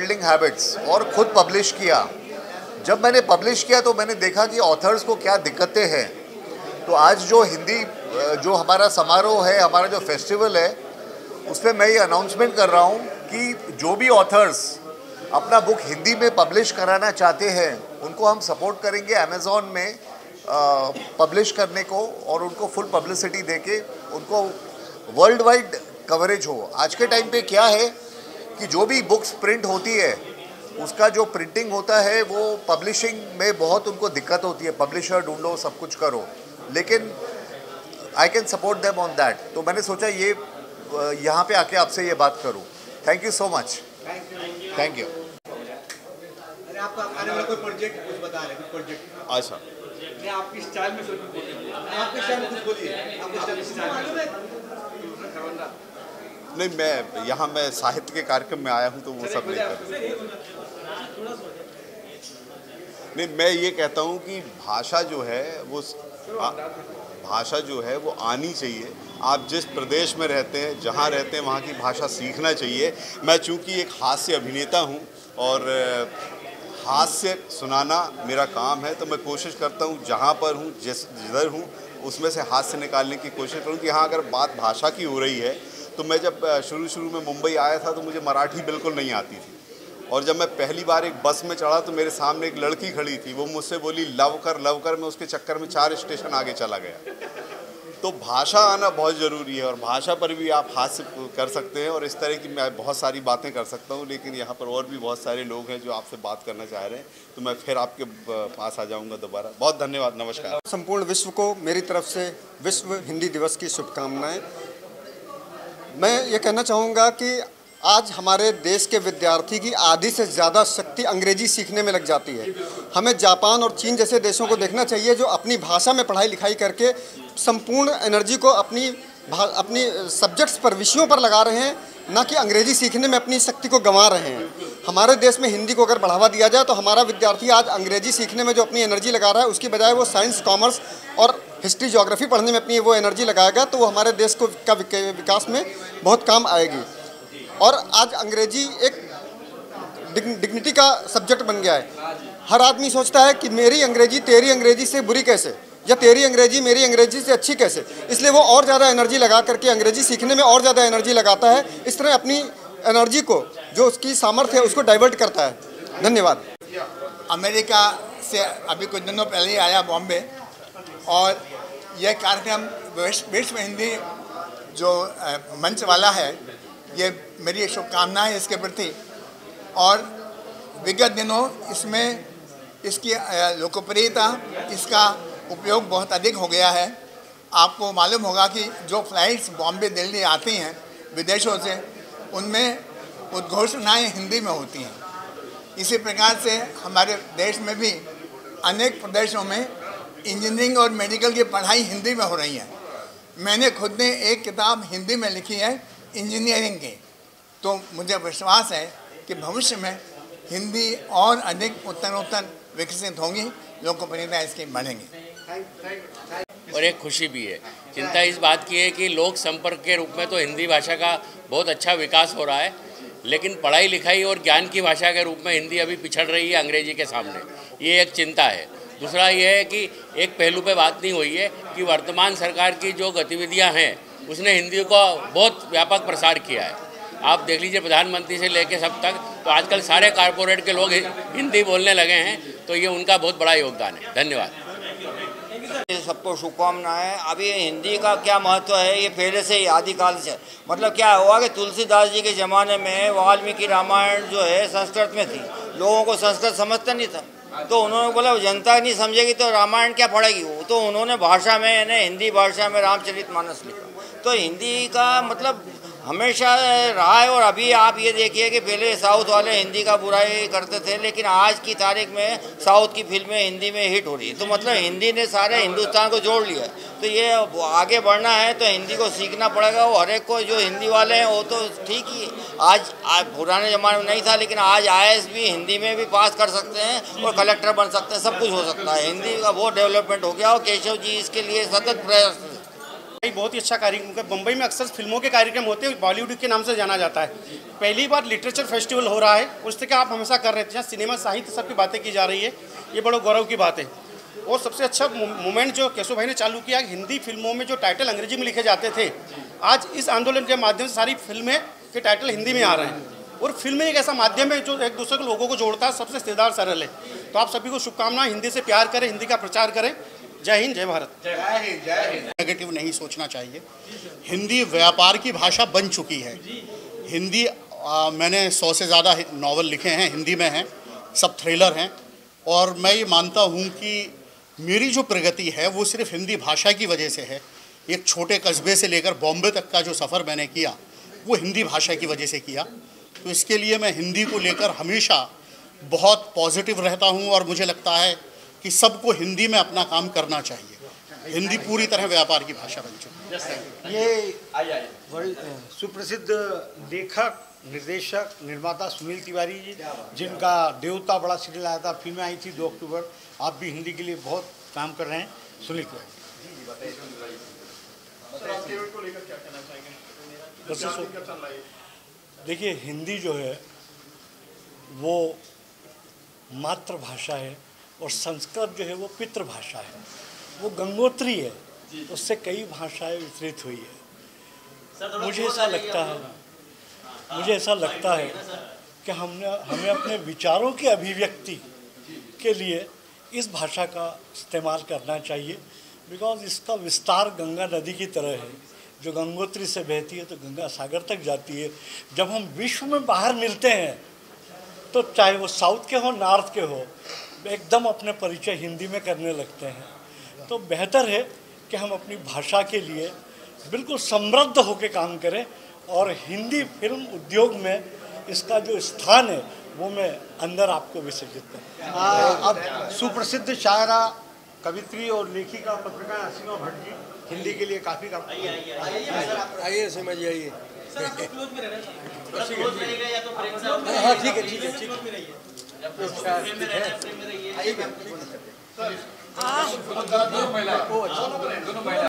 Building habits और खुद publish किया। जब मैंने पब्लिश किया तो मैंने देखा कि ऑथर्स को क्या दिक्कतें हैं। तो आज जो हिंदी जो हमारा समारोह है, हमारा जो फेस्टिवल है, उसमें मैं ये अनाउंसमेंट कर रहा हूँ कि जो भी ऑथर्स अपना बुक हिंदी में पब्लिश कराना चाहते हैं उनको हम सपोर्ट करेंगे अमेज़ॉन में पब्लिश करने को, और उनको फुल पब्लिसिटी देके उनको वर्ल्ड वाइड कवरेज हो। आज के टाइम पे क्या है कि जो भी बुक्स प्रिंट होती है उसका जो प्रिंटिंग होता है वो पब्लिशिंग में बहुत उनको दिक्कत होती है, पब्लिशर ढूंढो, सब कुछ करो, लेकिन I can support them on that. तो मैंने सोचा ये यहाँ पे आके आपसे ये बात करूँ। Thank you so much. Thank you. अरे आपका आने वाला कोई प्रोजेक्ट कुछ बता रहे हैं, प्रोजेक्ट? अच्छा, मैं आपकी स्टाइल में सोच आपके स्टाइल में कुछ बोलिए, आपके स्टाइल में। नहीं, मैं साहित्य के कार्यक्रम में आया हूँ तो वो सब नहीं कर। नहीं, मैं ये कहता हूँ कि भाषा जो है वो आनी चाहिए। आप जिस प्रदेश में रहते हैं, जहाँ रहते हैं, वहाँ की भाषा सीखना चाहिए। मैं चूँकि एक हास्य अभिनेता हूँ और हास्य सुनाना मेरा काम है, तो मैं कोशिश करता हूँ जहाँ पर हूँ, जिधर हूँ, उसमें से हास्य निकालने की कोशिश करूँ कि हाँ, अगर बात भाषा की हो रही है तो मैं जब शुरू में मुंबई आया था तो मुझे मराठी बिल्कुल नहीं आती थी, और जब मैं पहली बार एक बस में चढ़ा तो मेरे सामने एक लड़की खड़ी थी, वो मुझसे बोली लव कर, मैं उसके चक्कर में 4 स्टेशन आगे चला गया। तो भाषा आना बहुत ज़रूरी है, और भाषा पर भी आप हास्य कर सकते हैं, और इस तरह की मैं बहुत सारी बातें कर सकता हूँ, लेकिन यहाँ पर और भी बहुत सारे लोग हैं जो आपसे बात करना चाह रहे हैं, तो मैं फिर आपके पास आ जाऊँगा दोबारा। बहुत धन्यवाद, नमस्कार। संपूर्ण विश्व को मेरी तरफ से विश्व हिंदी दिवस की शुभकामनाएं। मैं ये कहना चाहूँगा कि आज हमारे देश के विद्यार्थी की आधी से ज़्यादा शक्ति अंग्रेजी सीखने में लग जाती है। हमें जापान और चीन जैसे देशों को देखना चाहिए जो अपनी भाषा में पढ़ाई लिखाई करके संपूर्ण एनर्जी को अपनी सब्जेक्ट्स पर, विषयों पर लगा रहे हैं, ना कि अंग्रेजी सीखने में अपनी शक्ति को गंवा रहे हैं। हमारे देश में हिंदी को अगर बढ़ावा दिया जाए तो हमारा विद्यार्थी आज अंग्रेजी सीखने में जो अपनी एनर्जी लगा रहा है, उसकी बजाय वो साइंस, कॉमर्स और हिस्ट्री, ज्योग्राफी पढ़ने में अपनी वो एनर्जी लगाएगा, तो वो हमारे देश को का विकास में बहुत काम आएगी। और आज अंग्रेजी एक डिग्निटी का सब्जेक्ट बन गया है। हर आदमी सोचता है कि मेरी अंग्रेजी तेरी अंग्रेजी से बुरी कैसे, या तेरी अंग्रेजी मेरी अंग्रेजी से अच्छी कैसे, इसलिए वो और ज़्यादा एनर्जी लगा करके अंग्रेजी सीखने में और ज़्यादा एनर्जी लगाता है। इस तरह अपनी एनर्जी को, जो उसकी सामर्थ्य है, उसको डाइवर्ट करता है। धन्यवाद। अमेरिका से अभी कुछ दिनों पहले ही आया बॉम्बे, और यह कार्यक्रम विश्व हिंदी जो मंच वाला है, ये मेरी शुभकामनाएं इसके प्रति। और विगत दिनों इसमें इसकी लोकप्रियता, इसका उपयोग बहुत अधिक हो गया है। आपको मालूम होगा कि जो फ्लाइट्स बॉम्बे दिल्ली आती हैं विदेशों से, उनमें उद्घोषणाएं हिंदी में होती हैं। इसी प्रकार से हमारे देश में भी अनेक प्रदेशों में इंजीनियरिंग और मेडिकल की पढ़ाई हिंदी में हो रही है। मैंने खुद ने एक किताब हिंदी में लिखी है इंजीनियरिंग की। तो मुझे विश्वास है कि भविष्य में हिंदी और अधिक उत्तरोत्तर विकसित होगी, लोकप्रियता इसकी बढ़ेगी। और एक खुशी भी है, चिंता इस बात की है कि लोक संपर्क के रूप में तो हिंदी भाषा का बहुत अच्छा विकास हो रहा है, लेकिन पढ़ाई लिखाई और ज्ञान की भाषा के रूप में हिंदी अभी पिछड़ रही है अंग्रेजी के सामने। ये एक चिंता है। दूसरा ये है कि एक पहलू पे बात नहीं हुई है कि वर्तमान सरकार की जो गतिविधियां हैं उसने हिंदी को बहुत व्यापक प्रसार किया है। आप देख लीजिए, प्रधानमंत्री से लेकर सब तक, तो आजकल सारे कारपोरेट के लोग हिंदी बोलने लगे हैं, तो ये उनका बहुत बड़ा योगदान है। धन्यवाद। सबको शुभकामनाएं। अभी हिंदी का क्या महत्व है, ये पहले से ही आदिकाल से, मतलब क्या हुआ कि तुलसीदास जी के ज़माने में वाल्मीकि रामायण जो है संस्कृत में थी, लोगों को संस्कृत समझता नहीं था, तो उन्होंने बोला जनता नहीं समझेगी तो रामायण क्या पढ़ेगी वो, तो उन्होंने भाषा में, यानी हिंदी भाषा में रामचरितमानस लिखा। तो हिंदी का मतलब हमेशा रहा है। और अभी आप ये देखिए कि पहले साउथ वाले हिंदी का बुराई करते थे, लेकिन आज की तारीख में साउथ की फिल्में हिंदी में हिट हो रही है। तो मतलब हिंदी ने सारे हिंदुस्तान को जोड़ लिया। तो ये आगे बढ़ना है तो हिंदी को सीखना पड़ेगा। वो हर एक को, जो हिंदी वाले हैं वो तो ठीक ही, आज पुराने ज़माने में नहीं था, लेकिन आज IAS भी हिंदी में भी पास कर सकते हैं और कलेक्टर बन सकते हैं, सब कुछ हो सकता है। हिंदी का बहुत डेवलपमेंट हो गया और केशव जी इसके लिए सतत प्रयास बहुत ही अच्छा कार्यक्रम, बम्बई में अक्सर फिल्मों के कार्यक्रम होते हैं, बॉलीवुड के नाम से जाना जाता है। पहली बार लिटरेचर फेस्टिवल हो रहा है, उस तक आप हमेशा कर रहे थे, जहाँ सिनेमा साहित्य सब की बातें की जा रही है, ये बड़े गौरव की बात है। और सबसे अच्छा मूवमेंट जो केशव भाई ने चालू किया, हिंदी फिल्मों में जो टाइटल अंग्रेजी में लिखे जाते थे, आज इस आंदोलन के माध्यम से सारी फिल्में के टाइटल हिंदी में आ रहे हैं। और फिल्में एक ऐसा माध्यम है जो एक दूसरे के लोगों को जोड़ता है, सबसे सीधा और सरल है। तो आप सभी को शुभकामनाएं, हिंदी से प्यार करें, हिंदी का प्रचार करें। जय हिंद, जय भारत। जय हिंद, जय हिंद। नेगेटिव नहीं सोचना चाहिए। हिंदी व्यापार की भाषा बन चुकी है। हिंदी मैंने 100 से ज़्यादा नावल लिखे हैं, हिंदी में हैं, सब थ्रिलर हैं। और मैं ये मानता हूँ कि मेरी जो प्रगति है वो सिर्फ हिंदी भाषा की वजह से है। एक छोटे कस्बे से लेकर बॉम्बे तक का जो सफ़र मैंने किया वो हिंदी भाषा की वजह से किया। तो इसके लिए मैं हिंदी को लेकर हमेशा बहुत पॉजिटिव रहता हूँ और मुझे लगता है कि सबको हिंदी में अपना काम करना चाहिए। हिंदी पूरी तरह व्यापार की भाषा बन चुकी है। ये सुप्रसिद्ध लेखक, निर्देशक, निर्माता सुनील तिवारी जी, जिनका देवता बड़ा सीरियल आया था, फिल्में आई थी 2 अक्टूबर। आप भी हिंदी के लिए बहुत काम कर रहे हैं, सुनील तिवारी। देखिए, हिंदी जो है वो मातृभाषा है और संस्कृत जो है वो पितृभाषा है, वो गंगोत्री है, उससे कई भाषाएं वितरित हुई है। मुझे ऐसा लगता है कि हमें अपने विचारों की अभिव्यक्ति के लिए इस भाषा का इस्तेमाल करना चाहिए। बिकॉज इसका विस्तार गंगा नदी की तरह है, जो गंगोत्री से बहती है तो गंगा सागर तक जाती है। जब हम विश्व में बाहर मिलते हैं तो चाहे वो साउथ के हो, नॉर्थ के हो, एकदम अपने परिचय हिंदी में करने लगते हैं। तो बेहतर है कि हम अपनी भाषा के लिए बिल्कुल समृद्ध होकर काम करें। और हिंदी फिल्म उद्योग में इसका जो स्थान है वो मैं अंदर आपको विसर्जित करूँ। अब सुप्रसिद्ध शायरा, कवित्री और लेखिका, पत्रकार असीमा भट्ट जी हिंदी के लिए काफ़ी काम। आइए समझ आइए। हाँ ठीक है।